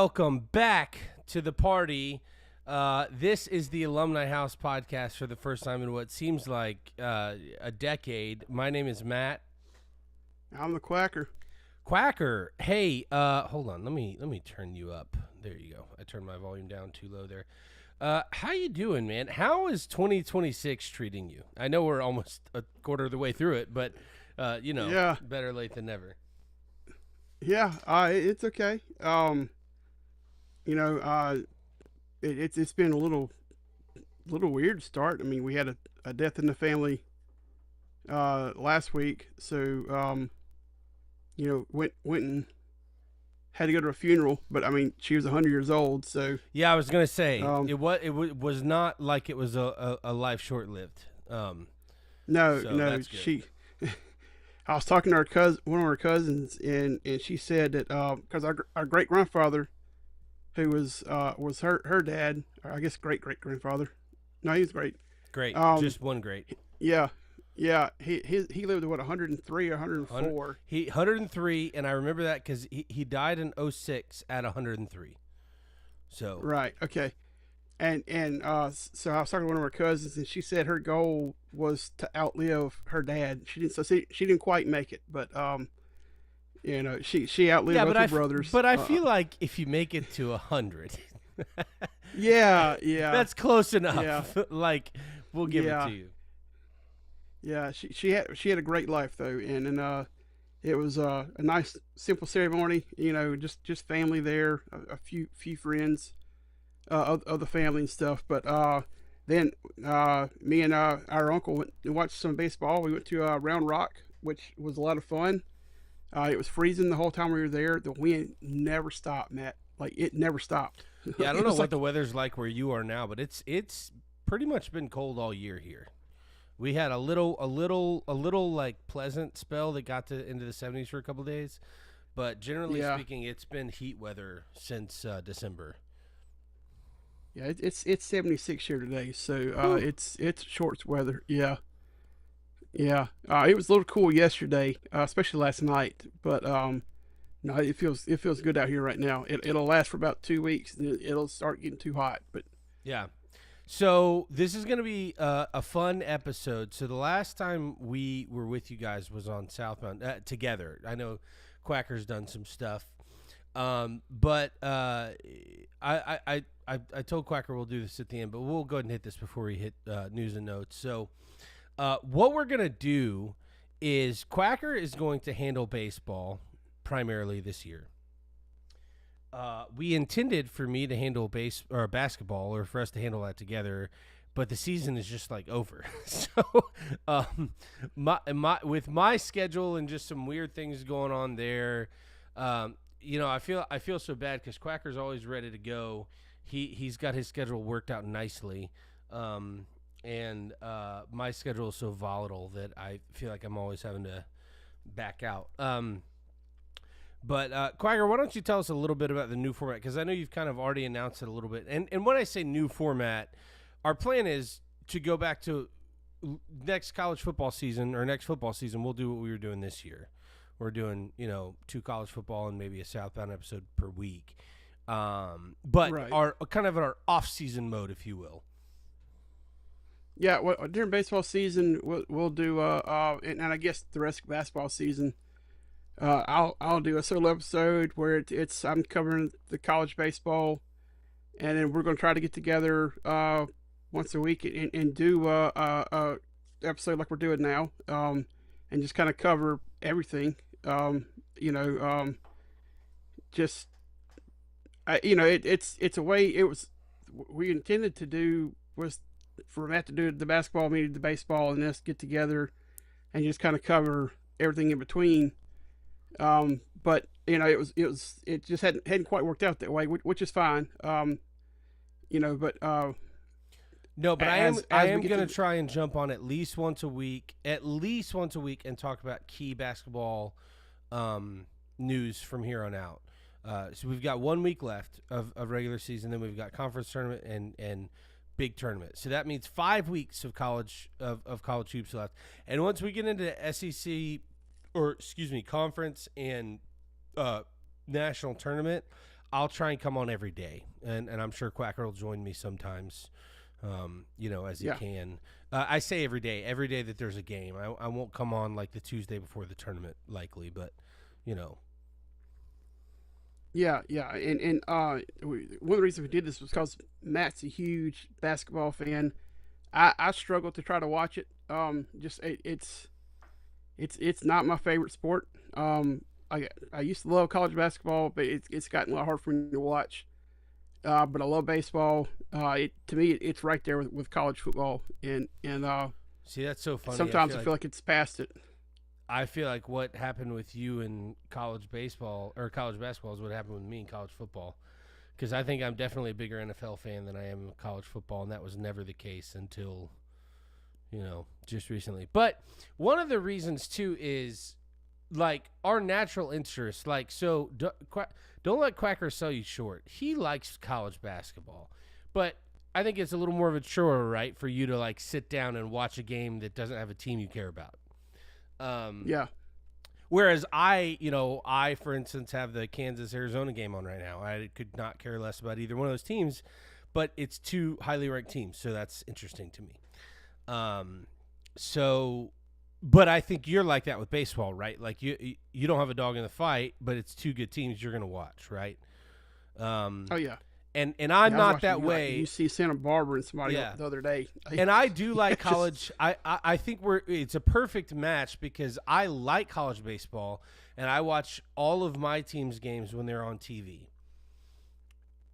welcome back to the party. This is the Alumni House podcast for the first time in what seems like a decade. My name is Matt. I'm the Quacker. Quacker, hey, hold on. Let me turn you up. There you go. I turned my volume down too low there. How you doing, man? How is 2026 treating you? I know we're almost a quarter of the way through it, but better late than never. Yeah, it's okay. It's been a little weird to start. I mean, we had a death in the family last week, so went and had to go to a funeral. But I mean, she was 100 years old, so yeah, I was gonna say it was not like it was a life short lived. No, she. I was talking to one of our cousins, and she said that because our great grandfather, who was her dad, or I guess great grandfather, no, he was great, just one great. Yeah, he lived to 103 or 104. He 103, and I remember that because he died in 2006 at 103. So right, okay. And so I was talking to one of our cousins, and she said her goal was to outlive her dad. She didn't quite make it, but she outlived both her brothers. But I feel like if you make it to 100, yeah, that's close enough. Yeah. Like we'll give it to you. Yeah, she had a great life though, and it was a nice simple ceremony. Just family there, a few friends. Of the family and stuff, but then me and our uncle went and watched some baseball. We went to Round Rock, which was a lot of fun. It was freezing the whole time we were there. The wind never stopped, Matt. Like it never stopped. Yeah, I don't know what the weather's like where you are now, but it's pretty much been cold all year here. We had a little like pleasant spell that got into the 70s for a couple of days, but generally speaking, it's been heat weather since December. Yeah, it's 76 here today, so it's shorts weather. Yeah. It was a little cool yesterday, especially last night. But no, it feels good out here right now. It'll last for about 2 weeks, and it'll start getting too hot. But yeah, so this is gonna be a fun episode. So the last time we were with you guys was on Southbound together. I know Quacker's done some stuff. But I told Quacker we'll do this at the end, but we'll go ahead and hit this before we hit news and notes. So what we're going to do is Quacker is going to handle baseball primarily this year. We intended for me to handle basketball, or for us to handle that together, but the season is just like over. So with my schedule and just some weird things going on there, I feel so bad because Quacker's always ready to go. He's got his schedule worked out nicely, and my schedule is so volatile that I feel like I'm always having to back out. But Quacker, why don't you tell us a little bit about the new format? Because I know you've kind of already announced it a little bit. And when I say new format, our plan is to go back to next college football season or next football season. We'll do what we were doing this year. We're doing, 2 college football and maybe a Southbound episode per week. But right. Our kind of our off-season mode, if you will. Yeah, well, during baseball season, we'll do, and I guess the rest of basketball season, I'll do a solo episode where I'm covering the college baseball, and then we're going to try to get together once a week and do a episode like we're doing now, and just kind of cover everything. It's a way we intended to do was for Matt to do the basketball, me to do the baseball, and us get together and just kind of cover everything in between. But it just hadn't quite worked out that way, which is fine. No, but I am going to try and jump on at least once a week, and talk about key basketball news from here on out. So we've got 1 week left of regular season, then we've got conference tournament and big tournament. So that means 5 weeks of college hoops left. And once we get into SEC, conference and national tournament, I'll try and come on every day, and I'm sure Quacker will join me sometimes, as he can. I say every day that there's a game. I won't come on like the Tuesday before the tournament, likely, but Yeah, and one of the reasons we did this was because Matt's a huge basketball fan. I struggle to try to watch it. It's not my favorite sport. I used to love college basketball, but it's gotten a lot hard for me to watch. But I love baseball. To me, it's right there with college football, and see, that's so funny. Sometimes I feel like it's past it. I feel like what happened with you in college baseball or college basketball is what happened with me in college football. Because I think I'm definitely a bigger NFL fan than I am college football, and that was never the case until, just recently. But one of the reasons, too, is, like, our natural interest. Like, so don't let Quacker sell you short. He likes college basketball. But I think it's a little more of a chore, right, for you to, like, sit down and watch a game that doesn't have a team you care about. Yeah. Whereas I, for instance, have the Kansas-Arizona game on right now. I could not care less about either one of those teams, but it's two highly ranked teams, so that's interesting to me. But I think you're like that with baseball, right? Like you don't have a dog in the fight, but it's two good teams you're going to watch, right? Oh yeah. And I'm not that way. You see Santa Barbara and somebody the other day. And I do like college. I think it's a perfect match because I like college baseball and I watch all of my team's games when they're on TV.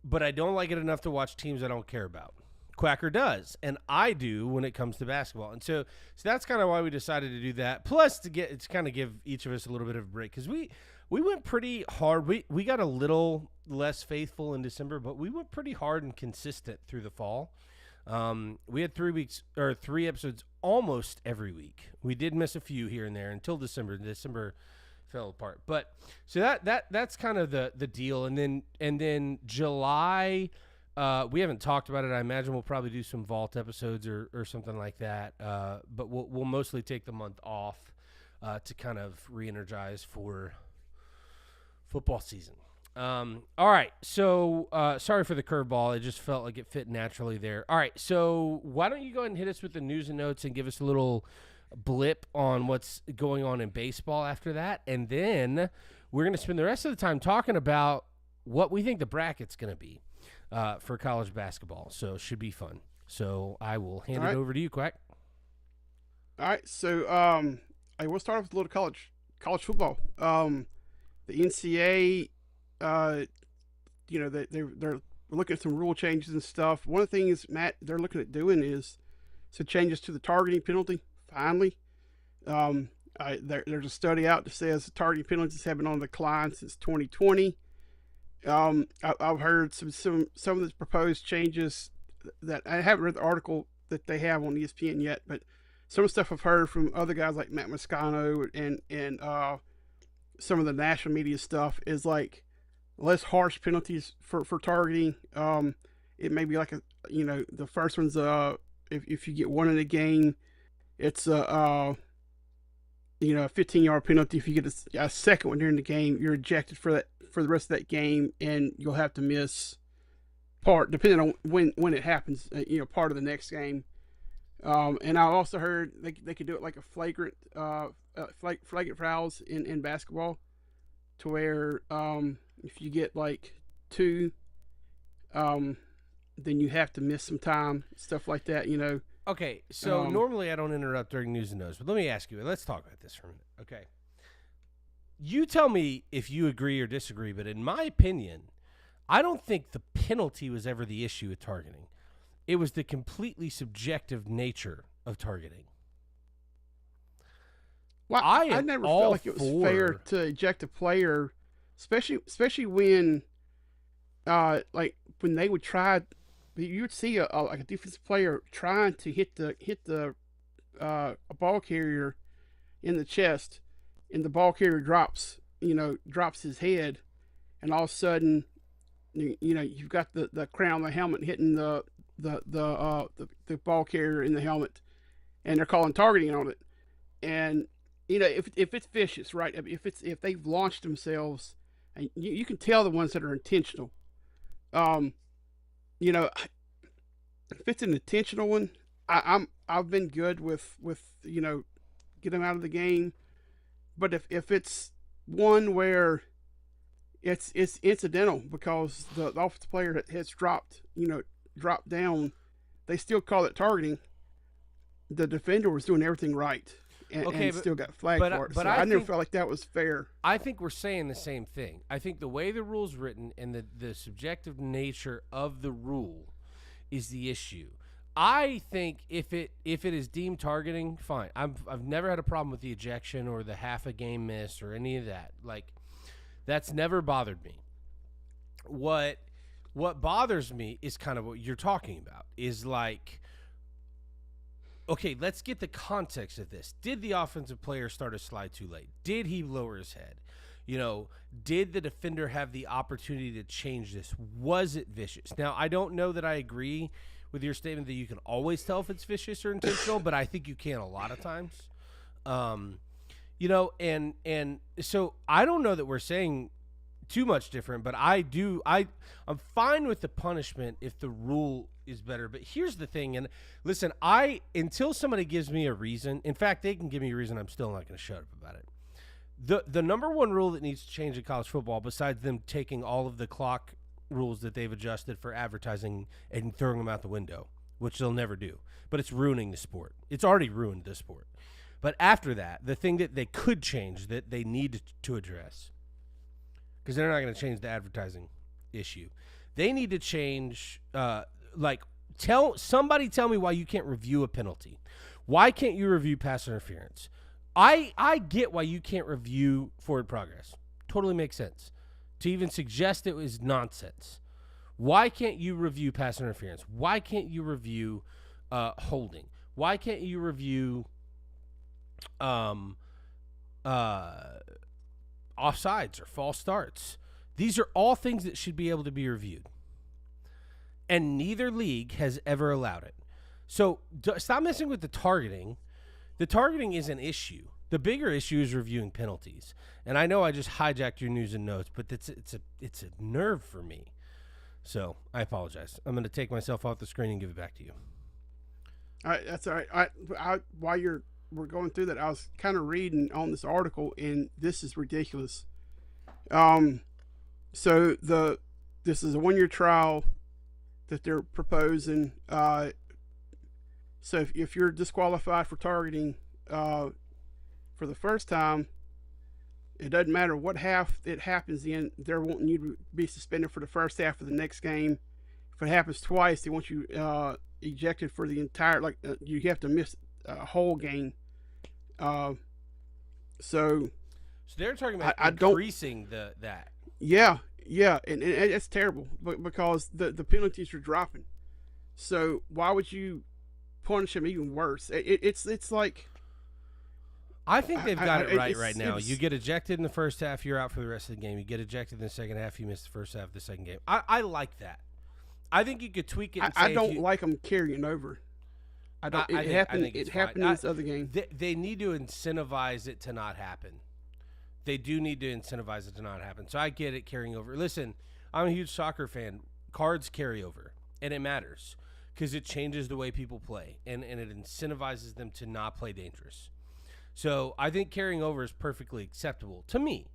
But I don't like it enough to watch teams I don't care about. Quacker does, and I do when it comes to basketball. And so that's kind of why we decided to do that. Plus to kind of give each of us a little bit of a break because we went pretty hard. We got a little less faithful in December, but we went pretty hard and consistent through the fall. We had 3 episodes almost every week. We did miss a few here and there until December. December fell apart. But so that's kind of the deal. And then July, we haven't talked about it. I imagine we'll probably do some vault episodes or something like that. But we'll mostly take the month off to kind of re-energize for football season. All right. So sorry for the curveball. It just felt like it fit naturally there. All right. So why don't you go ahead and hit us with the news and notes and give us a little blip on what's going on in baseball after that. And then we're going to spend the rest of the time talking about what we think the bracket's going to be for college basketball. So it should be fun. So I will hand it over to you, Quack. All right. So I will start off with a little college football. The NCAA, they're looking at some rule changes and stuff. One of the things, Matt, they're looking at doing is some changes to the targeting penalty. Finally, there's a study out that says the targeting penalties have been on the decline since 2020. I've heard some of the proposed changes that I haven't read the article that they have on ESPN yet, but some of the stuff I've heard from other guys like Matt Moscano and some of the national media stuff is like less harsh penalties for targeting. It may be like the first one's if you get one in a game, it's a 15-yard penalty. If you get a second one during the game, you're ejected for the rest of that game, and you'll have to miss part depending on when it happens. Part of the next game. And I also heard they could do it like a flagrant fouls in basketball, to where if you get like 2, then you have to miss some time, stuff like that. Okay, so normally I don't interrupt during news and notes, but let me ask you. Let's talk about this for a minute. Okay, you tell me if you agree or disagree, but in my opinion, I don't think the penalty was ever the issue with targeting. It was the completely subjective nature of targeting. Well, I never felt like it was fair to eject a player, especially when, when they would try. You would see a defensive player trying to hit the a ball carrier in the chest, and the ball carrier drops his head, and all of a sudden, you've got the crown of the helmet hitting the ball carrier in the helmet, and they're calling targeting on it. And if it's vicious, right? If they've launched themselves, and you can tell the ones that are intentional. Um, you know, if it's an intentional one, I've been good with get them out of the game. But if it's one where it's incidental because the offensive player has dropped down, they still call it targeting. The defender was doing everything right and still got flagged for it. So I never felt like that was fair. I think we're saying the same thing. I think the way the rule's written and the subjective nature of the rule is the issue. I think if it is deemed targeting, fine. I've never had a problem with the ejection or the half a game miss or any of that. Like, that's never bothered me. What bothers me is kind of what you're talking about. Is like, okay, let's get the context of this. Did the offensive player start a slide too late? Did he lower his head? Did the defender have the opportunity to change this? Was it vicious? Now, I don't know that I agree with your statement that you can always tell if it's vicious or intentional, but I think you can a lot of times. And so I don't know that we're saying too much different, but I'm fine with the punishment if the rule is better. But here's the thing, and listen, until somebody gives me a reason, in fact, they can give me a reason, I'm still not going to shut up about it. The number one rule that needs to change in college football, besides them taking all of the clock rules that they've adjusted for advertising and throwing them out the window, which they'll never do, but it's ruining the sport. It's already ruined the sport. But after that, the thing that they could change, that they need to address, because they're not going to change the advertising issue, they need to change, tell me why you can't review a penalty. Why can't you review pass interference? I get why you can't review forward progress. Totally makes sense. To even suggest it was nonsense. Why can't you review pass interference? Why can't you review holding? Why can't you review offsides or false starts? These are all things that should be able to be reviewed. And neither league has ever allowed it. So stop messing with the targeting. The targeting is an issue. The bigger issue is reviewing penalties. And I know I just hijacked your news and notes, but it's a nerve for me. So I apologize. I'm going to take myself off the screen and give it back to you. All right, that's all right. While we're going through that, I was kind of reading on this article, and this is ridiculous. So this is a 1-year trial that they're proposing. So if you're disqualified for targeting for the first time, it doesn't matter what half it happens in. They're wanting you to be suspended for the first half of the next game. If it happens twice, they want you ejected for the entire. You have to miss a whole game. So they're talking about increasing that. Yeah, and it's terrible, because the penalties are dropping. So why would you punish them even worse? It's like, I think they've got it right now. You get ejected in the first half, you're out for the rest of the game. You get ejected in the second half, you miss the first half of the second game. I like that. I think you could tweak it. And I don't like them carrying over. I don't. It happened in this other game. They need to incentivize it to not happen. They do need to incentivize it to not happen. So I get it carrying over. Listen, I'm a huge soccer fan. Cards carry over, and it matters because it changes the way people play, and it incentivizes them to not play dangerous. So I think carrying over is perfectly acceptable to me.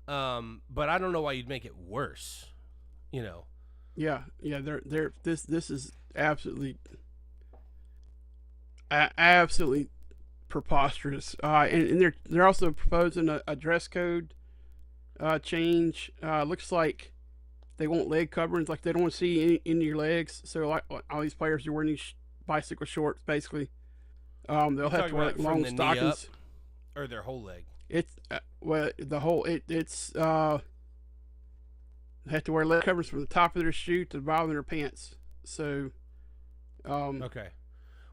But I don't know why you'd make it worse. Yeah. This is absolutely preposterous. And they're also proposing a dress code change. Looks like they want leg coverings. Like, they don't want to see any into your legs. So like all these players are wearing these bicycle shorts, basically. They'll have to wear long stockings or their whole leg. It's they have to wear leg covers from the top of their shoe to the bottom of their pants. So, okay.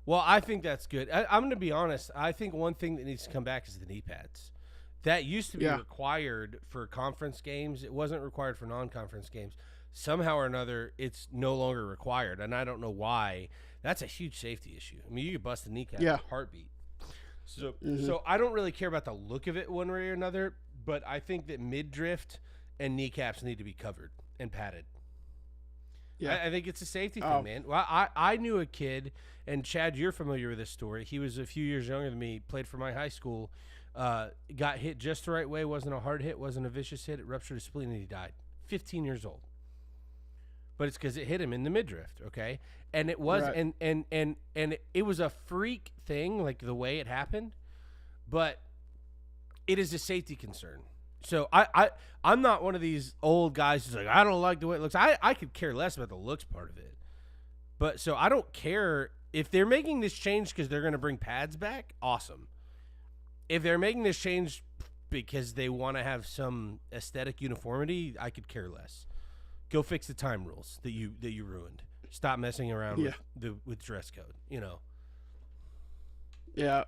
Well, I think that's good. I'm going to be honest. I think one thing that needs to come back is the knee pads. That used to be required for conference games. It wasn't required for non-conference games. Somehow or another, it's no longer required, and I don't know why. That's a huge safety issue. I mean, you could bust a kneecap in a heartbeat. So I don't really care about the look of it one way or another, but I think that mid-drift and kneecaps need to be covered and padded. Yeah. I think it's a safety thing, man. Well, I knew a kid, and Chad, you're familiar with this story. He was a few years younger than me, played for my high school, got hit just the right way, wasn't a hard hit, wasn't a vicious hit. It ruptured his spleen, and he died. 15 years old. But it's because it hit him in the midriff, okay? And it was, Right. and it was a freak thing, like the way it happened, but it is a safety concern. So I'm not one of these old guys who's like, I don't like the way it looks. I could care less about the looks part of it. But so I don't care if they're making this change because they're going to bring pads back. Awesome. If they're making this change because they want to have some aesthetic uniformity, I could care less. Go fix the time rules that you ruined. Stop messing around with dress code. You know. Yeah.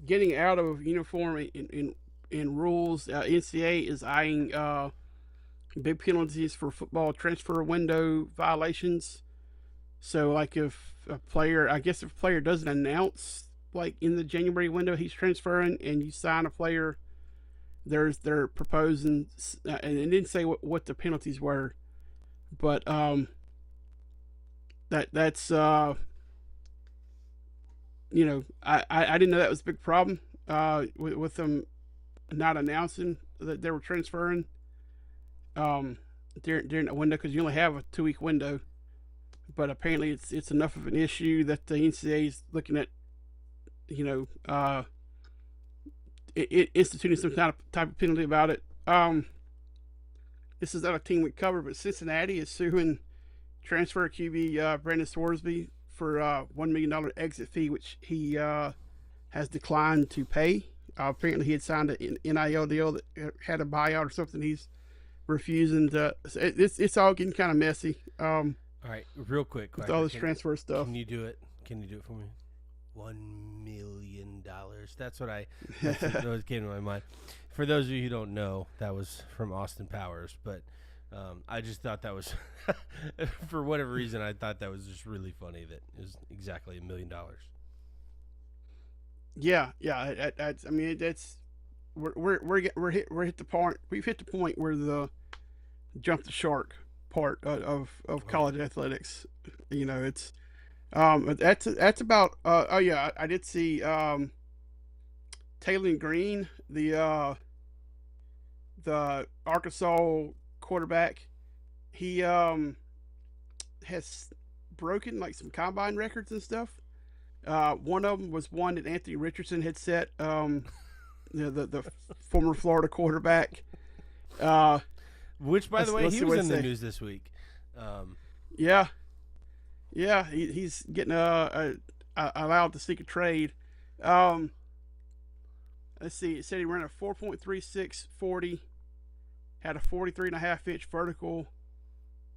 Getting out of uniform in rules, NCAA is eyeing big penalties for football transfer window violations. So, like, if a player doesn't announce, like, in the January window he's transferring, and you sign a player, they're proposing, and it didn't say what the penalties were, but that's you know, I didn't know that was a big problem with them not announcing that they were transferring during the window, because you only have a 2-week window. But apparently it's enough of an issue that the NCAA is looking at, instituting some type of penalty about it. This is not a team we cover, but Cincinnati is suing transfer QB Brandon Sorsby for $1 million exit fee, which he has declined to pay. Apparently he had signed an NIL deal that had a buyout or something. He's refusing to. It's all getting kind of messy. All right, real quick. With all this transfer stuff. Can you do it? Can you do it for me? $1 million. That's what came to my mind. For those of you who don't know, that was from Austin Powers. But I just thought that was, for whatever reason, I thought that was just really funny that it was exactly $1 million. Yeah. I mean, that's we're hit the point. We've hit the point where the jump the shark part of college athletics. It's that's about. Oh yeah, I did see Taylor Green, the Arkansas quarterback. He has broken like some combine records and stuff. One of them was one that Anthony Richardson had set. The former Florida quarterback. Which, by the way, he was in the news this week. Yeah, he's getting allowed to seek a trade. Let's see. It said he ran a 4.36 40, had a 43.5-inch vertical,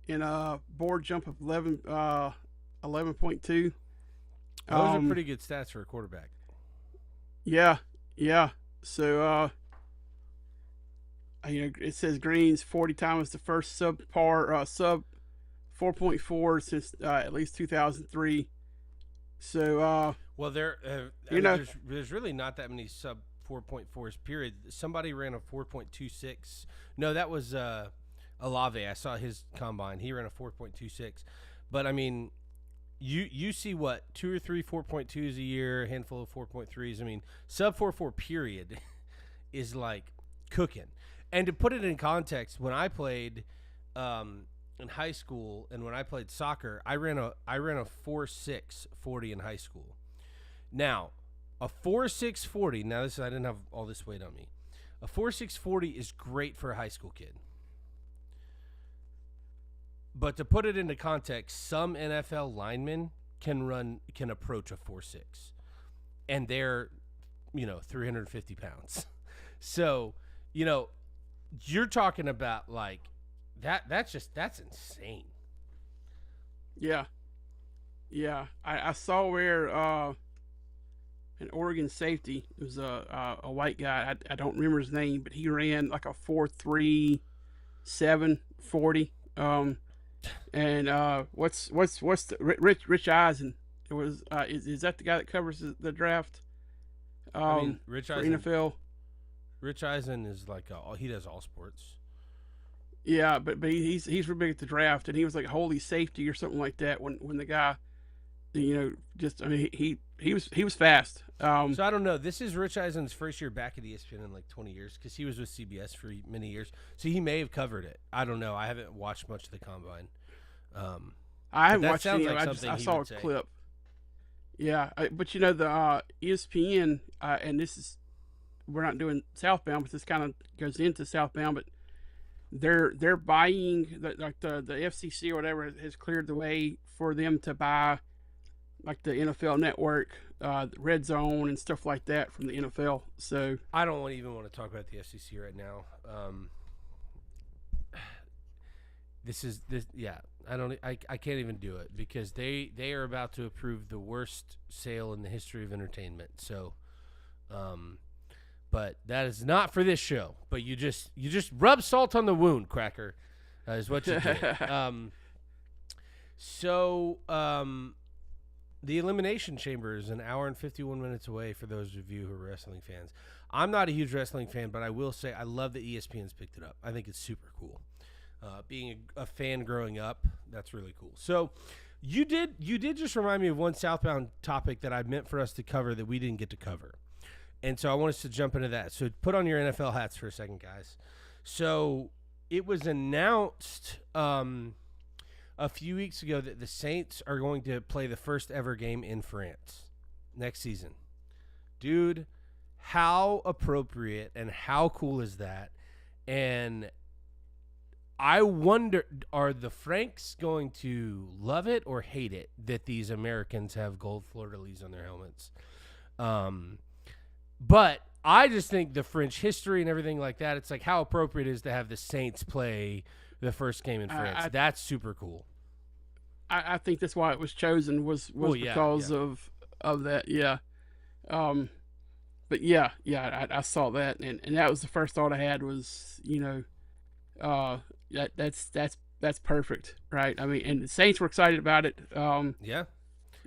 and a board jump of 11.2. Those are pretty good stats for a quarterback. Yeah. So, it says Green's 40 time was the first sub 4.4 since at least 2003. So, well, there's really not that many sub 4.4s. Period. Somebody ran a 4.26. No, that was Alave. I saw his combine. He ran a 4.26. But I mean, you see what 2 or 3 4.2s a year, a handful of 4.3s. I mean, sub 4.4 period is like cooking. And to put it in context, when I played in high school and when I played soccer, I ran a 4.6 40 in high school. Now, a 4.6 40. Now I didn't have all this weight on me. A 4.6 40 is great for a high school kid. But to put it into context, some NFL linemen can approach a 4.6, and they're 350 pounds. So you're talking about like that. That's insane. Yeah. I saw where an Oregon safety, it was a white guy. I don't remember his name, but he ran like a 4.37 40. And what's the Rich Eisen? It was is that the guy that covers the draft? Rich for Eisen, NFL. Rich Eisen is like he does all sports. Yeah, but he's real big at the draft, and he was like holy safety or something like that when the guy, just I mean he was fast. So I don't know. This is Rich Eisen's first year back at ESPN in like 20 years because he was with CBS for many years. So he may have covered it. I don't know. I haven't watched much of the combine. I haven't watched any. Like I saw a clip. Yeah, but the ESPN, and this is we're not doing Southbound, but this kind of goes into Southbound. But they're buying like the FCC or whatever has cleared the way for them to buy like the NFL Network, Red Zone, and stuff like that from the NFL. So I don't even want to talk about the FCC right now. Yeah. I can't even do it because they are about to approve the worst sale in the history of entertainment. So, but that is not for this show. But you just rub salt on the wound, Cracker, is what you did. The Elimination Chamber is an hour and 51 minutes away for those of you who are wrestling fans. I'm not a huge wrestling fan, but I will say I love that ESPN's picked it up. I think it's super cool. Being a fan growing up, that's really cool. So you did just remind me of one Southbound topic that I meant for us to cover that we didn't get to cover. And so I want us to jump into that. So put on your NFL hats for a second, guys. So it was announced a few weeks ago that the Saints are going to play the first ever game in France next season. Dude, how appropriate and how cool is that? And I wonder, are the Franks going to love it or hate it that these Americans have gold fleur-de-lis on their helmets? But I just think the French history and everything like that, it's like how appropriate it is to have the Saints play the first game in France. That's super cool. I think that's why it was chosen was because of that. Yeah. But yeah, I saw that, and that was the first thought I had was, that's perfect, right? I mean, and the Saints were excited about it. Yeah.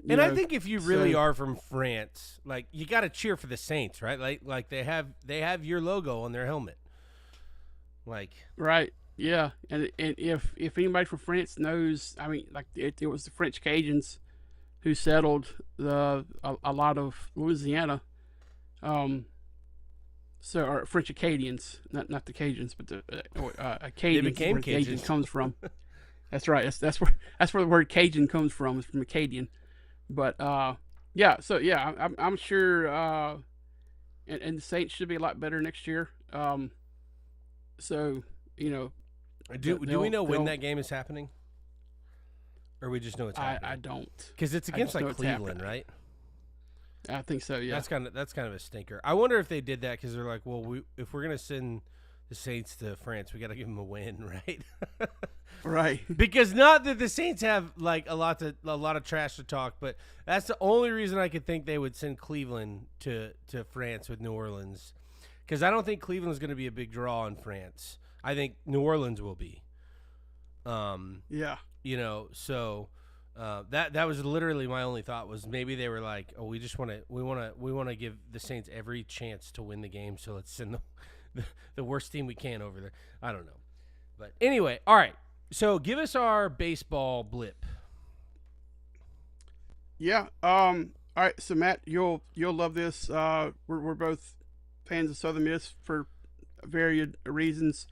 And I think if you really are from France, like you got to cheer for the Saints, right? Like they have your logo on their helmet. Like right. Yeah. And if anybody from France knows, I mean, like it was the French Cajuns who settled a lot of Louisiana. So, or French Acadians, not the Cajuns, but the Acadians, they became where Cajuns. Cajun comes from. That's right. That's where the word Cajun comes from. It's from Acadian. But yeah. So yeah, I'm sure. And the Saints should be a lot better next year. So do we know when that game is happening, or we just know it's happening? I don't, because it's against like Cleveland, right? I think so. Yeah, that's kind of a stinker. I wonder if they did that because they're like, well, if we're gonna send the Saints to France, we got to give them a win, right? Right. Because not that the Saints have like a lot of trash to talk, but that's the only reason I could think they would send Cleveland to France with New Orleans, because I don't think Cleveland's going to be a big draw in France. I think New Orleans will be. Yeah. So. That was literally my only thought was maybe they were like, oh, we want to give the Saints every chance to win the game, so let's send the worst team we can over there. I don't know, but anyway, all right. So give us our baseball blip. Yeah. All right. So Matt, you'll love this. We're both fans of Southern Miss for varied reasons.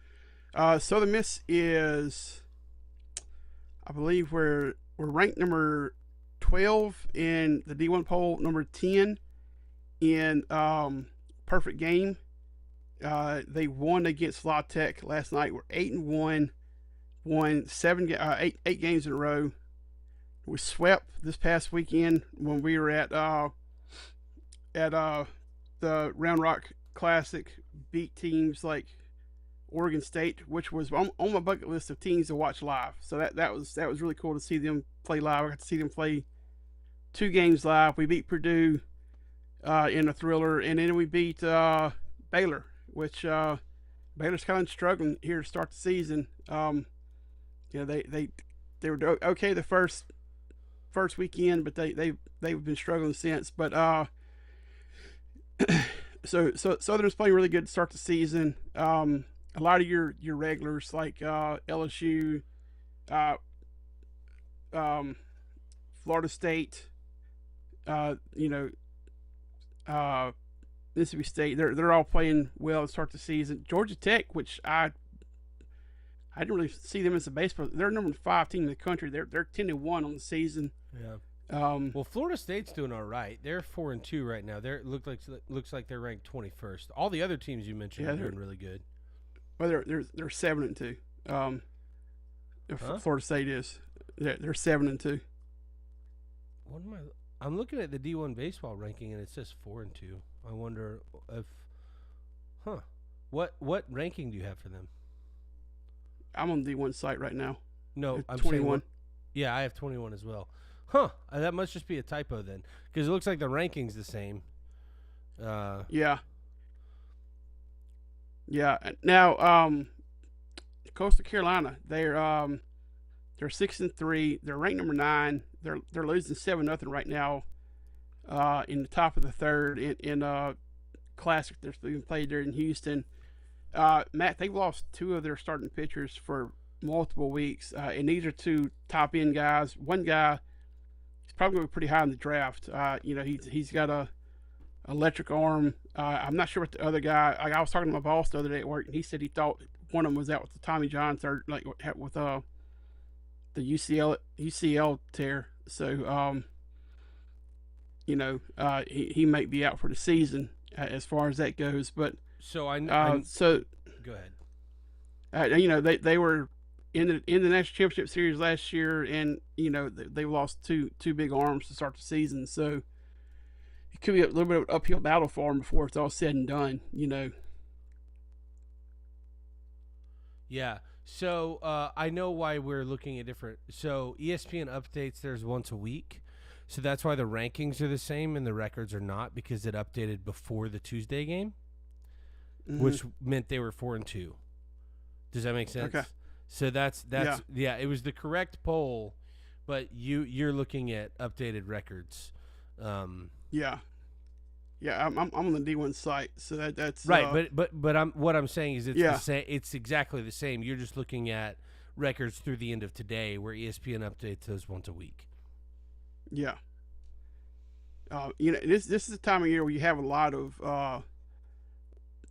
Southern Miss is, I believe, we're ranked number 12 in the D1 poll, number 10 in perfect game. They won against La Tech last night. We're 8-1, won 8 games in a row. We swept this past weekend when we were at the Round Rock Classic. Beat teams like Oregon State, which was on my bucket list of teams to watch live. So that was really cool to see them play live. I got to see them play 2 games live. We beat Purdue in a thriller, and then we beat Baylor, which Baylor's kind of struggling here to start the season. They were okay the first weekend, but they've been struggling since. But so Southern's playing really good to start the season. a lot of your regulars like LSU, uh, um, Florida State, you know, uh, Mississippi State. They're all playing well to start the season. Georgia Tech, which I didn't really see them as a baseball. They're number 5 team in the country. They're 10-1 on the season. Yeah. Well, Florida State's doing all right. They're 4-2 right now. Looks like they're ranked 21st. All the other teams you mentioned are doing really good. Well, they're 7-2. Florida State is. They're 7-2. What am I? I'm looking at the D1 baseball ranking and it says 4-2. I wonder if, what ranking do you have for them? I'm on the D1 site right now. No, I'm 21. Yeah, I have 21 as well. That must just be a typo then, because it looks like the ranking's the same. Yeah. Now, Coastal Carolina, they're 6-3. They're ranked number 9. They're losing 7-0 right now. In the top of the third in Classic that's being played there in Houston. Matt, they've lost 2 of their starting pitchers for multiple weeks, and these are 2 top end guys. One guy, he's probably going to be pretty high in the draft. He's got a electric arm. I'm not sure what the other guy. I was talking to my boss the other day at work, and he said he thought one of them was out with the Tommy John with the UCL tear. So he might be out for the season as far as that goes. But so go ahead. They were in the national championship series last year, and they lost two big arms to start the season. So it could be a little bit of an uphill battle for them before it's all said and done. Yeah. So I know why we're looking at different. So ESPN updates theirs once a week. So that's why the rankings are the same and the records are not, because it updated before the Tuesday game, which meant they were 4-2. Does that make sense? Okay. So that's yeah. It was the correct poll, but you're looking at updated records. Yeah. I'm on the D1 site, so that's right. But what I'm saying is the same. It's exactly the same. You're just looking at records through the end of today, where ESPN updates those once a week. Yeah. This is the time of year where you have a lot of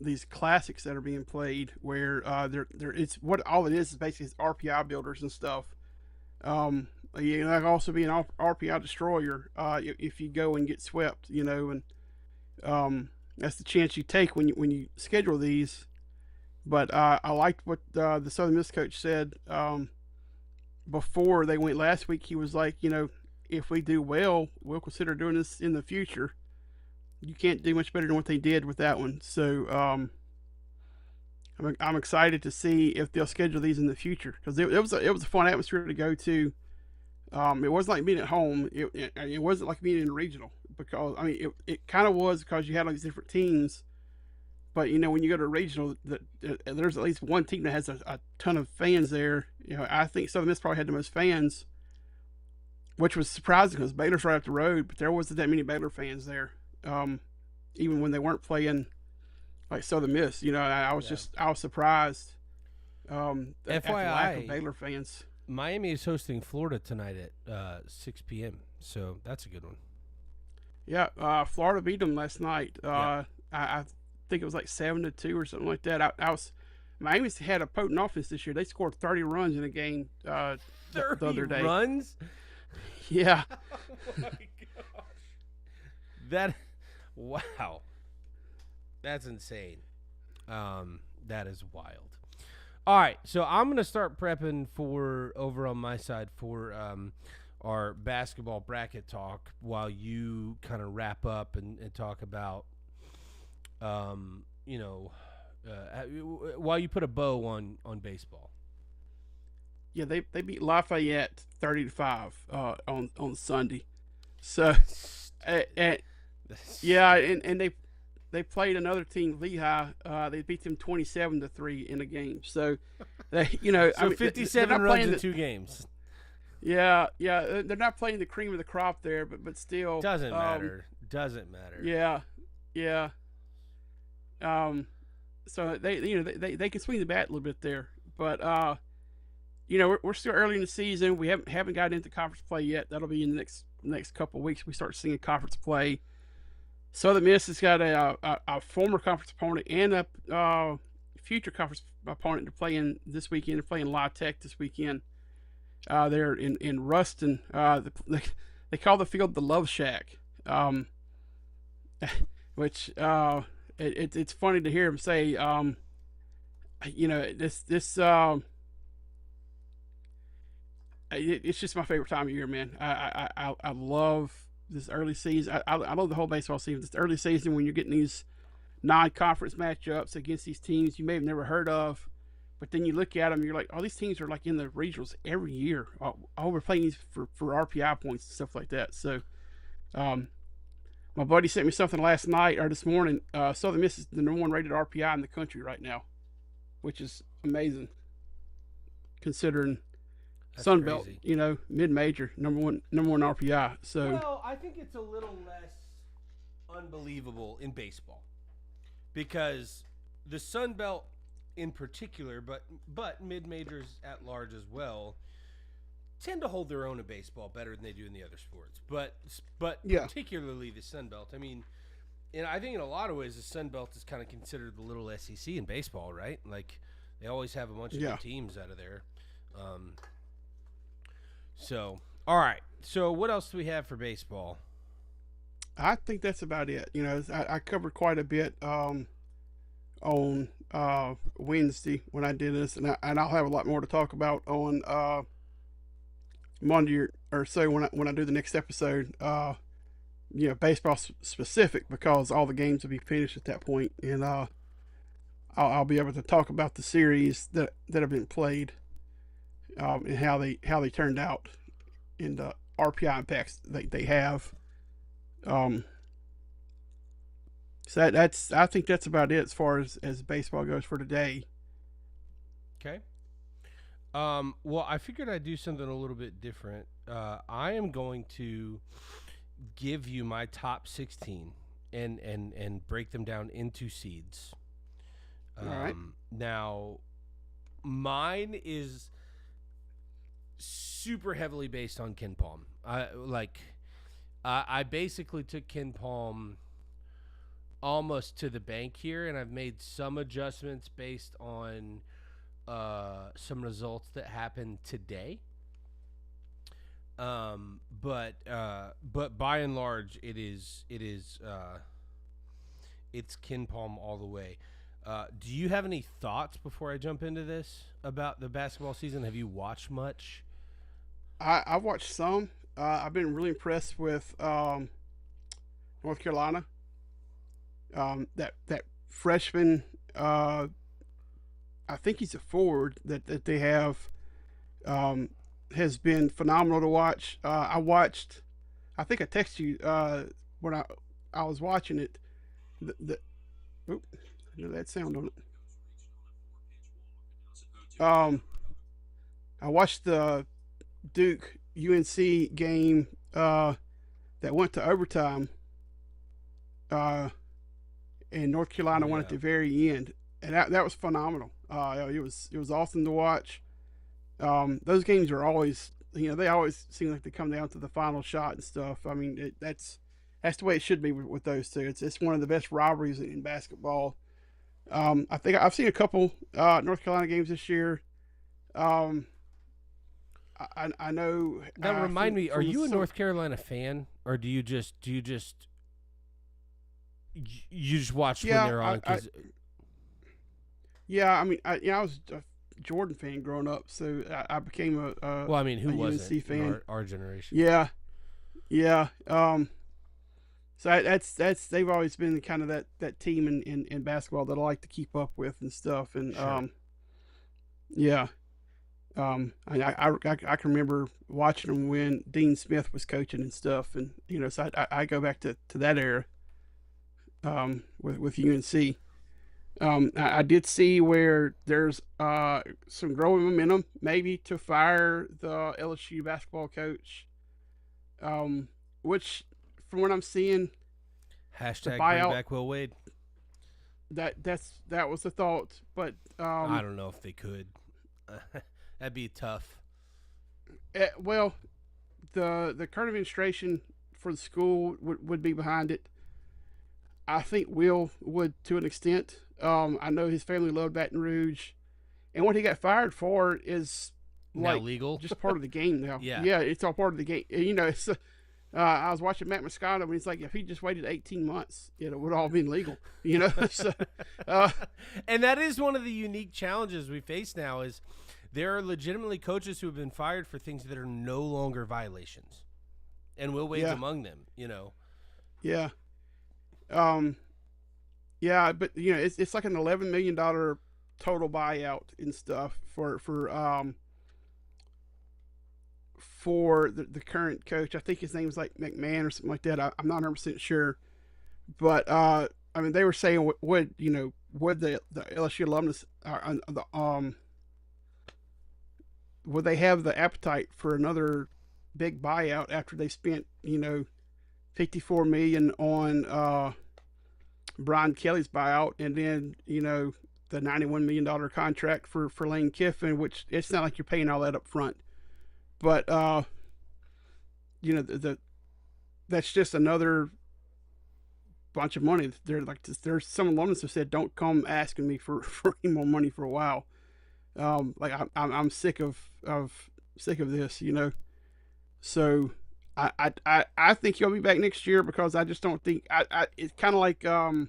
these classics that are being played, where it's what all it is basically is RPI builders and stuff. That can also be an RPI destroyer if you go and get swept, and that's the chance you take when you schedule these. But I liked what the Southern Miss coach said before they went last week. He was like, if we do well, we'll consider doing this in the future. You can't do much better than what they did with that one. So I'm excited to see if they'll schedule these in the future, because it was a fun atmosphere to go to. It wasn't like being at home. It wasn't like being in a regional, because it kind of was, because you had all these different teams. But when you go to a regional, there's at least one team that has a ton of fans there. I think Southern Miss probably had the most fans, which was surprising because Baylor's right up the road, but there wasn't that many Baylor fans there, even when they weren't playing like Southern Miss. I was surprised at the lack of Baylor fans. Miami is hosting Florida tonight at 6 p.m., so that's a good one. Yeah, Florida beat them last night. I think it was like 7-2 or something like that. Miami's had a potent offense this year. They scored 30 runs in a game the other day. Runs? Yeah. Oh my gosh. Wow. That's insane. That is wild. All right, so I'm going to start prepping for, over on my side, for our basketball bracket talk while you kind of wrap up and talk about, while you put a bow on baseball. Yeah, they beat Lafayette 30-5 on Sunday. So, and they played another team, Lehigh. They beat them 27-3 in a game. So, 57 runs in 2 games. Yeah, they're not playing the cream of the crop there, but still doesn't matter. Doesn't matter. Yeah. so they can swing the bat a little bit there, but we're still early in the season. We haven't gotten into conference play yet. That'll be in the next couple of weeks. We start seeing conference play. Southern Miss has got a former conference opponent and a future conference opponent to play in this weekend. They're playing La Tech this weekend. They're in Ruston. They call the field the Love Shack, which it's funny to hear him say. It's just my favorite time of year, man. I love this early season. I love the whole baseball season. This early season when you're getting these non-conference matchups against these teams you may have never heard of, but then you look at them, and you're like, oh, these teams are like in the regionals every year. Oh, we're playing these for RPI points and stuff like that. So, my buddy sent me something last night or this morning. Southern Miss is the #1 rated RPI in the country right now, which is amazing considering Sun Belt, mid-major, number one RPI. So, well, I think it's a little less unbelievable in baseball because the Sun Belt in particular, but mid-majors at large as well, tend to hold their own in baseball better than they do in the other sports. But yeah. Particularly the Sun Belt. I mean, and I think in a lot of ways the Sun Belt is kind of considered the little SEC in baseball, right? Like they always have a bunch of good teams out of there. So, all right. So, what else do we have for baseball? I think that's about it. I covered quite a bit on Wednesday when I did this, and I'll have a lot more to talk about on Monday or so when I do the next episode. Baseball specific because all the games will be finished at that point, and I'll be able to talk about the series that have been played. And how they turned out in the RPI impacts they have. So I think that's about it as far as baseball goes for today. Okay. Well, I figured I'd do something a little bit different. I am going to give you my top 16 and break them down into seeds. All right. Now, mine is super heavily based on Ken Palm. I basically took Ken Palm almost to the bank here, and I've made some adjustments based on some results that happened today. But by and large, it's Ken Palm all the way. Do you have any thoughts before I jump into this about the basketball season? Have you watched much? I've watched some. I've been really impressed with North Carolina. That freshman, I think he's a forward that they have, has been phenomenal to watch. I think I texted you when I was watching it. I know that sound on it. I watched the Duke UNC game that went to overtime, and North Carolina won at the very end, and that was phenomenal. It was awesome to watch. Those games are always, they always seem like they come down to the final shot and stuff. I mean, that's the way it should be with those two. It's one of the best rivalries in basketball. I think I've seen a couple North Carolina games this year. I know. Now remind me, are you a North Carolina fan, or do you just watch when they're on? I mean, I was a Jordan fan growing up, so I became a well, I mean, who was UNC fan? Our generation. Yeah. So that's they've always been kind of that team in basketball that I like to keep up with and stuff, and sure. I can remember watching them when Dean Smith was coaching and stuff, and so I go back to that era with UNC. I did see where there's some growing momentum maybe to fire the LSU basketball coach, which from what I'm seeing, # bring back Will Wade. that was the thought, but I don't know if they could. That'd be tough. well, the current administration for the school would be behind it. I think Will would to an extent. I know his family loved Baton Rouge, and what he got fired for is Now like legal. just part of the game now. Yeah. Yeah, it's all part of the game. You know, it's. I was watching Matt Moscato, and he's like, if he just waited 18 months, it would all been legal. You know, so, and that is one of the unique challenges we face now. Is there are legitimately coaches who have been fired for things that are no longer violations, and Will Wade's among them. You know. Yeah. Yeah, but you know, it's like an $11 million total buyout and stuff for the current coach. I think his name's like McMahon or something like that. I'm not 100% sure, but I mean, they were saying would the LSU alumnus would they have the appetite for another big buyout after they spent $54 million on Brian Kelly's buyout, and then the $91 million contract for Lane Kiffin, which it's not like you're paying all that up front. But that's just another bunch of money. There's some alumnus who said, "Don't come asking me for any more money for a while." Like I'm sick of this, So I think he'll be back next year because I just don't think it's kind of like the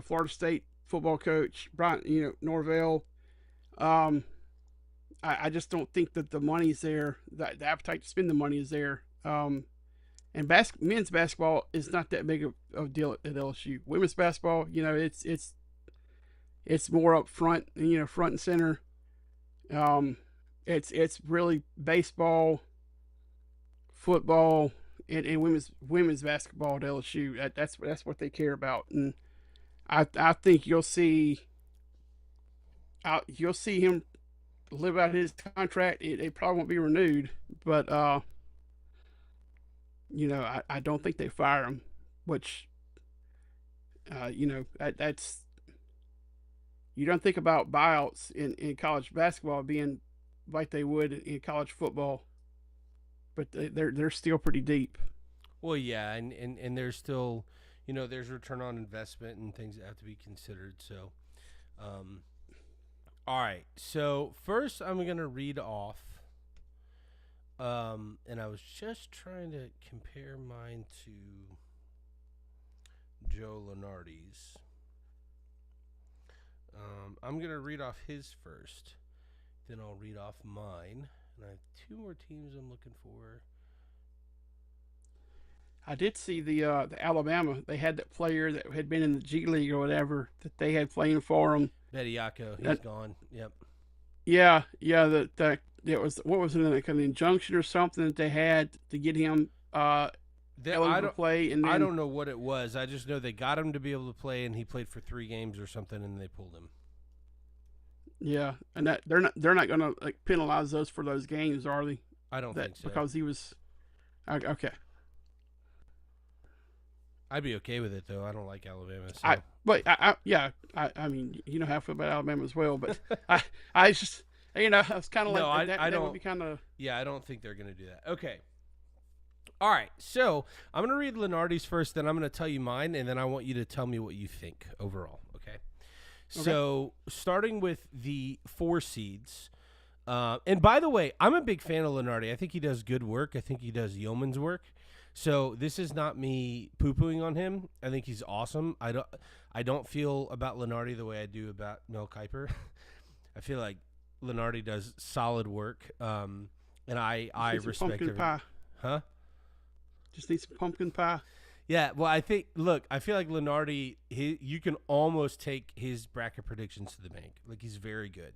Florida State football coach Brian Norvell. I just don't think that the money's there. The appetite to spend the money is there. And men's basketball is not that big of a deal at LSU. Women's basketball, it's more up front, front and center. It's really baseball, football, and women's basketball at LSU. That's what they care about, and I think you'll see him live out his contract. It probably won't be renewed, but I don't think they fire him, which that's you don't think about buyouts in college basketball being like they would in college football, but they're still pretty deep. Well, yeah, and there's still, there's return on investment and things that have to be considered. So, all right. So first, I'm gonna read off, and I was just trying to compare mine to Joe Lenardi's. I'm gonna read off his first. Then I'll read off mine. And I have two more teams I'm looking for. I did see the Alabama. They had that player that had been in the G League or whatever that they had playing for them. Bediako, he's gone. Yep. Yeah. That it was, what was it, like an injunction or something that they had to get him eligible to play. And then, I don't know what it was. I just know they got him to be able to play, and he played for 3 games or something, and they pulled him. Yeah, and that they're not going to penalize us for those games, are they? I don't think so. Because he was okay. I'd be okay with it though. I don't like Alabama. So. I mean, how I feel about Alabama as well, but I just I was kind of like that. That would be kind of. Yeah, I don't think they're going to do that. Okay. All right, so I'm going to read Lenardi's first, then I'm going to tell you mine, and then I want you to tell me what you think overall. Okay. So starting with the 4 seeds, and by the way, I'm a big fan of Lenardi. I think he does good work. I think he does yeoman's work. So this is not me poo-pooing on him. I think he's awesome. I don't feel about Lenardi the way I do about Mel Kiper. I feel like Lenardi does solid work, and I respect him. Huh? Just need some pumpkin pie. Yeah, well, I feel like Lenardi, you can almost take his bracket predictions to the bank. Like, he's very good.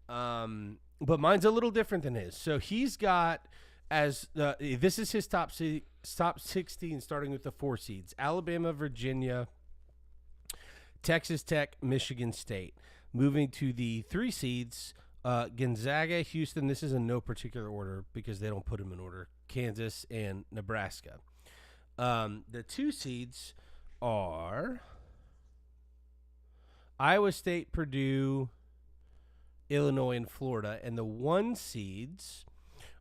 But mine's a little different than his. So he's got, this is his top 16, starting with the 4 seeds: Alabama, Virginia, Texas Tech, Michigan State. Moving to the 3 seeds, Gonzaga, Houston. This is in no particular order because they don't put them in order. Kansas and Nebraska. The 2 seeds are Iowa State, Purdue, Illinois, and Florida. And the 1 seeds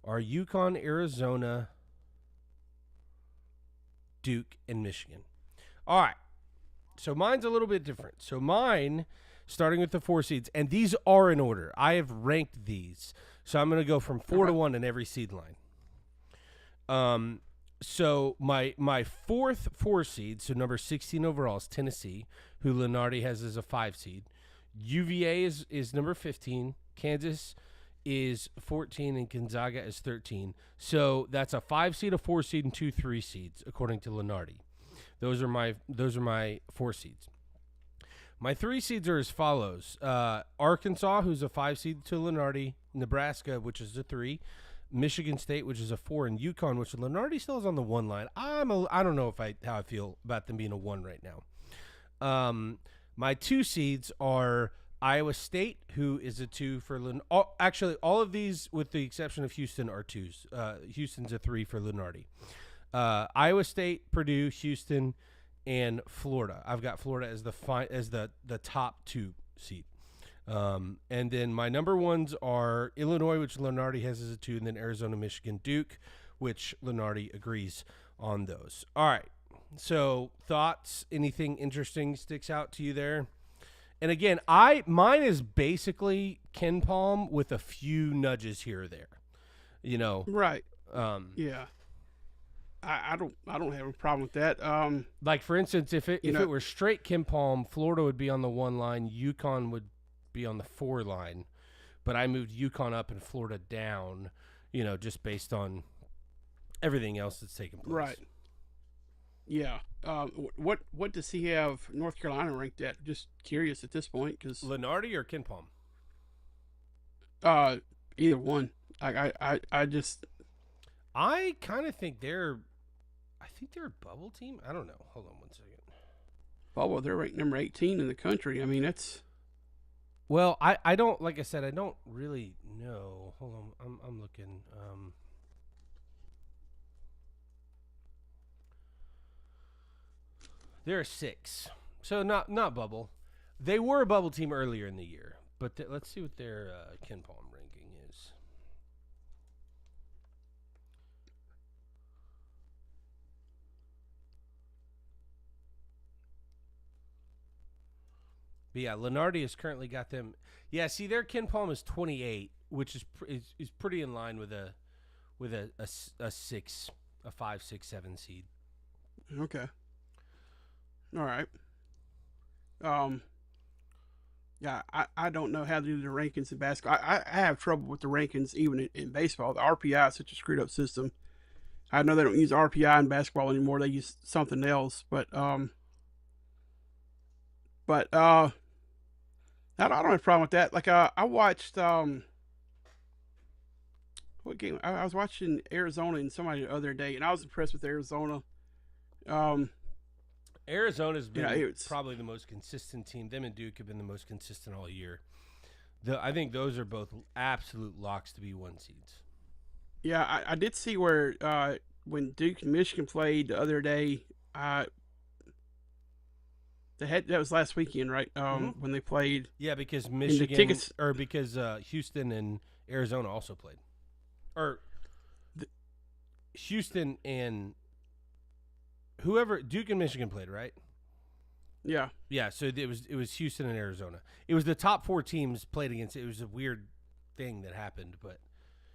are UConn, Arizona, Duke, and Michigan. All right. So mine's a little bit different. So mine, starting with the 4 seeds, and these are in order. I have ranked these. So I'm going to go from 4 to 1 in every seed line. So my 4th 4 seed, so number 16 overall, is Tennessee, who Lenardi has as a 5 seed. UVA is number 15. Kansas is 14, and Gonzaga is 13. So that's a 5 seed, a 4 seed, and 2 3 seeds, according to Lenardi. Those are my 4 seeds. My 3 seeds are as follows: Arkansas, who's a 5 seed to Lenardi; Nebraska, which is a 3; Michigan State, which is a 4; and UConn, which Lenardi still is on the 1 line. I don't know how I feel about them being a 1 right now. My 2 seeds are Iowa State, who is a 2 for actually, all of these, with the exception of Houston, are 2s. Houston's a 3 for Lenardi. Iowa State, Purdue, Houston, and Florida. I've got Florida as the top 2 seed. And then my number 1s are Illinois, which Lenardi has as a 2, and then Arizona, Michigan, Duke, which Lenardi agrees on those. All right. So thoughts? Anything interesting sticks out to you there? And again, mine is basically Ken Palm with a few nudges here or there. Right. Yeah. I don't have a problem with that. Like, for instance, if it were straight Ken Palm, Florida would be on the 1 line, UConn would be on the 4 line, but I moved UConn up and Florida down, just based on everything else that's taken place. Right. Yeah. What does he have North Carolina ranked at? Just curious at this point, because Lenardi or Ken Palm? Either one. I kind of think they're a bubble team. I don't know. Hold on 1 second. Bubble, they're ranked number 18 in the country. I mean, that's. Well, I don't, like I said, I don't really know. Hold on, I'm looking. They're a 6, so not bubble. They were a bubble team earlier in the year, but let's see what their Ken Palm ranking is. But yeah, Lenardi has currently got them. Yeah, see, their Ken Palm is 28, which is pretty in line with a 6, a 5, 6, 7 seed. Okay. All right. Yeah, I don't know how to do the rankings in basketball. I have trouble with the rankings even in baseball. The RPI is such a screwed up system. I know they don't use RPI in basketball anymore. They use something else. But I don't have a problem with that. Like I watched what game? I was watching Arizona and somebody the other day, and I was impressed with Arizona. Arizona's been probably the most consistent team. Them and Duke have been the most consistent all year. I think those are both absolute locks to be 1 seeds. Yeah, I did see where when Duke and Michigan played the other day, that was last weekend, right? When they played. Yeah, because Michigan because Houston and Arizona also played, or Houston and whoever Duke and Michigan played, right? Yeah. Yeah, so it was Houston and Arizona. It was the top 4 teams played against. It was a weird thing that happened, but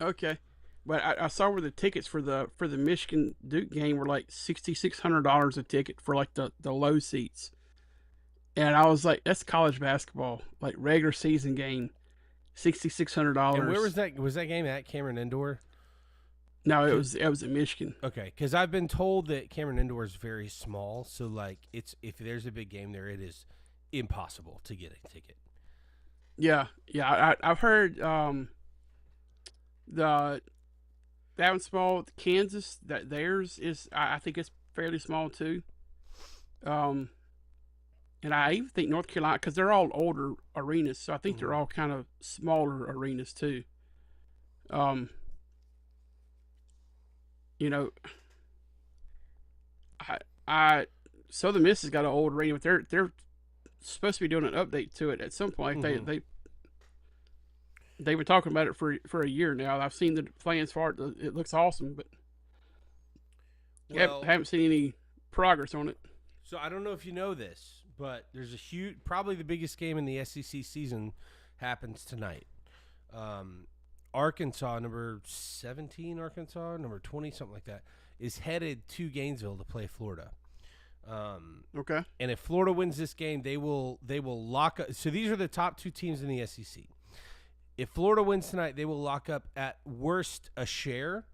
okay. But I saw where the tickets for the Michigan Duke game were like $6,600 a ticket for like the low seats, and I was like, that's college basketball, like regular season game, $6,600. And where was that? Was that game at Cameron Indoor? No, it was in Michigan. Okay, because I've been told that Cameron Indoor is very small, so like if there's a big game there, it is impossible to get a ticket. Yeah. I've heard that one's small. Kansas, that theirs is. I think it's fairly small too. And I even think North Carolina, because they're all older arenas, so I think they're all kind of smaller arenas too. I Southern Miss has got an old radio, but they're supposed to be doing an update to it at some point. Mm-hmm. They've been talking about it for a year now. I've seen the plans for it. It looks awesome, but haven't seen any progress on it. So I don't know if you know this, but there's a huge, probably the biggest game in the SEC season happens tonight. Arkansas, number 17, number 20, something like that, is headed to Gainesville to play Florida. Okay. And if Florida wins this game, they will lock up. So these are the top two teams in the SEC. If Florida wins tonight, they will lock up at worst a share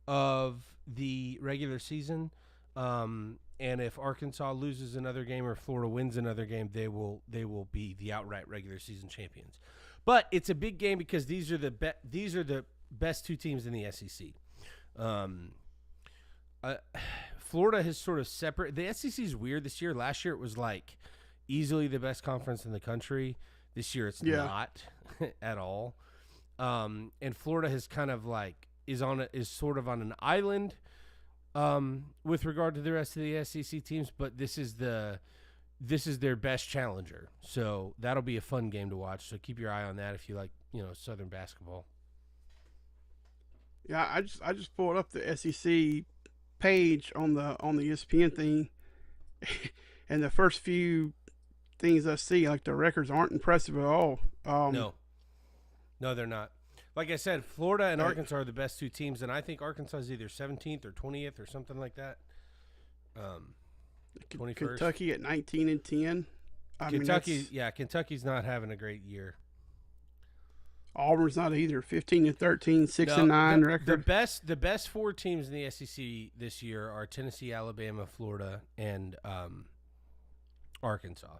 of the regular season. And if Arkansas loses another game or Florida wins another game, they will be the outright regular season champions. But it's a big game because these are the best two teams in the SEC. Florida has sort of separate. The SEC is weird this year. Last year it was like easily the best conference in the country. This year it's not at all. And Florida has kind of like is sort of on an island with regard to the rest of the SEC teams, but this is their best challenger. So that'll be a fun game to watch. So keep your eye on that if you like, Southern basketball. Yeah, I just pulled up the SEC page on the ESPN thing, and the first few things I see, like the records aren't impressive at all. No, they're not. Like I said, Florida and Arkansas are the best two teams, and I think Arkansas is either 17th or 20th or something like that. 21st. Kentucky at 19-10. Kentucky's not having a great year. Auburn's not either. 15-13, 6-9 record. The best four teams in the SEC this year are Tennessee, Alabama, Florida, and Arkansas.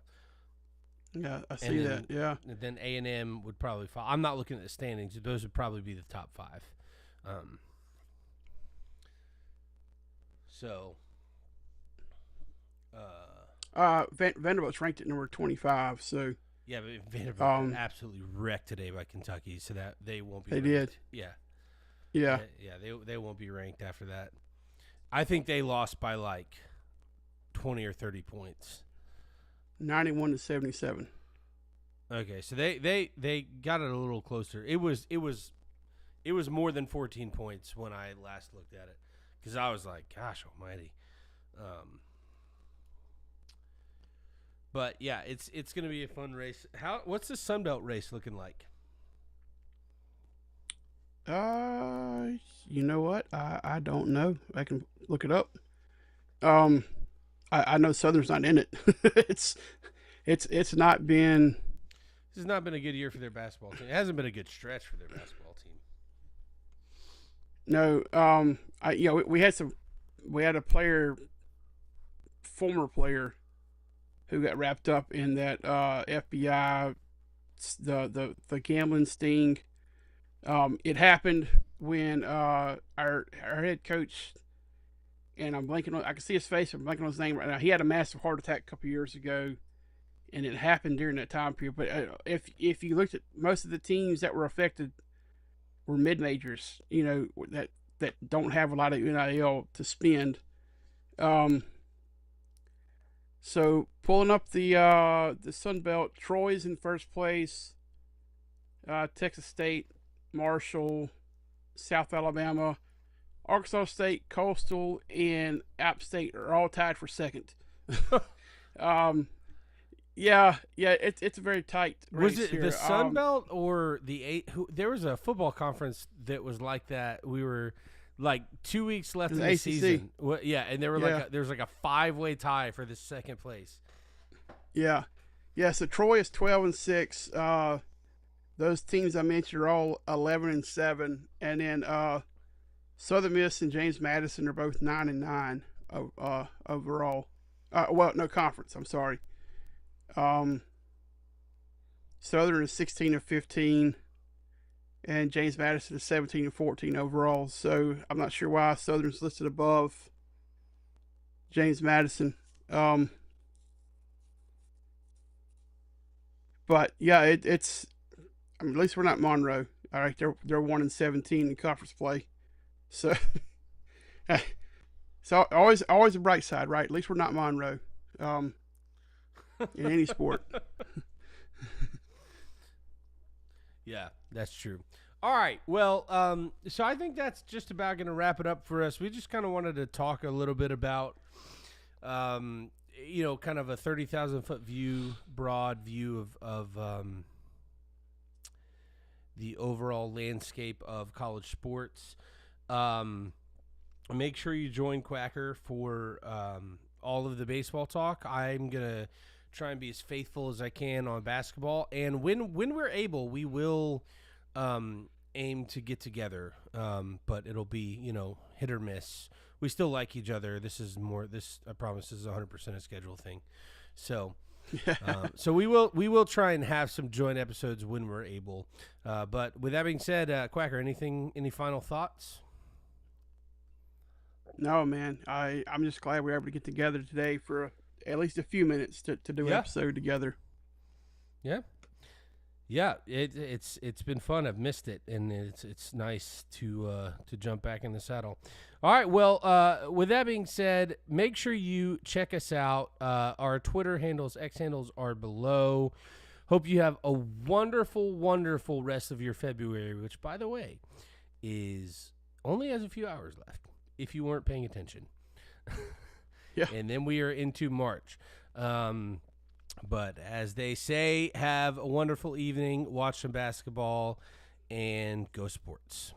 Yeah, I see that. Yeah. And then A&M would probably fall. I'm not looking at the standings. Those would probably be the top five. Vanderbilt's ranked at number 25. So yeah, but Vanderbilt got absolutely wrecked today by Kentucky, so that they won't be. They ranked. did. Yeah. They won't be ranked after that. I think they lost by like 20 or 30 points. 91-77. Okay, so they got it a little closer. It was more than 14 points when I last looked at it, because I was like, gosh almighty. But yeah, it's going to be a fun race. What's the Sun Belt race looking like? You know what? I don't know. I can look it up. I know Southern's not in it. It's not been. This has not been a good year for their basketball team. It hasn't been a good stretch for their basketball team. No. We had a former player, who got wrapped up in that FBI, the gambling sting. It happened when our head coach, and I'm blanking on, I can see his face, I'm blanking on his name right now. He had a massive heart attack a couple years ago, and it happened during that time period. But if you looked at most of the teams that were affected were mid majors, that don't have a lot of NIL to spend. So pulling up the Sun Belt, Troy's in first place. Texas State, Marshall, South Alabama, Arkansas State, Coastal, and App State are all tied for second. It's a very tight race. Was it here. the Sun Belt or the eight? There was a football conference that was like that. We were like 2 weeks left in the season. And there were there was like a 5-way tie for the second place. Yeah. So Troy is 12-6. Those teams I mentioned are all 11-7, and then Southern Miss and James Madison are both 9-9 overall. Conference. I'm sorry. Southern is 16-15, and James Madison is 17-14 overall. So I'm not sure why Southern's listed above James Madison. But yeah, it's. I mean, at least we're not Monroe. All right, they're 1-17 in conference play. So, so always a bright side, right? At least we're not Monroe. in any sport. Yeah, that's true. All right. Well, so I think that's just about going to wrap it up for us. We just kind of wanted to talk a little bit about, kind of a 30,000-foot view, broad view of the overall landscape of college sports. Make sure you join Quacker for all of the baseball talk. I'm going to try and be as faithful as I can on basketball. And when we're able, we will aim to get together. But it'll be, hit or miss. We still like each other. This I promise, is 100% a schedule thing. So so we will try and have some joint episodes when we're able. But with that being said, Quacker, any final thoughts? No, man. I'm just glad we were able to get together today for at least a few minutes to do an episode together. Yeah. Yeah, it's been fun. I've missed it, and it's nice to jump back in the saddle. All right, well, with that being said, make sure you check us out. Our Twitter handles, X handles are below. Hope you have a wonderful, wonderful rest of your February, which, by the way, only has a few hours left if you weren't paying attention. Yeah, and then we are into March. But as they say, have a wonderful evening, watch some basketball, and go sports.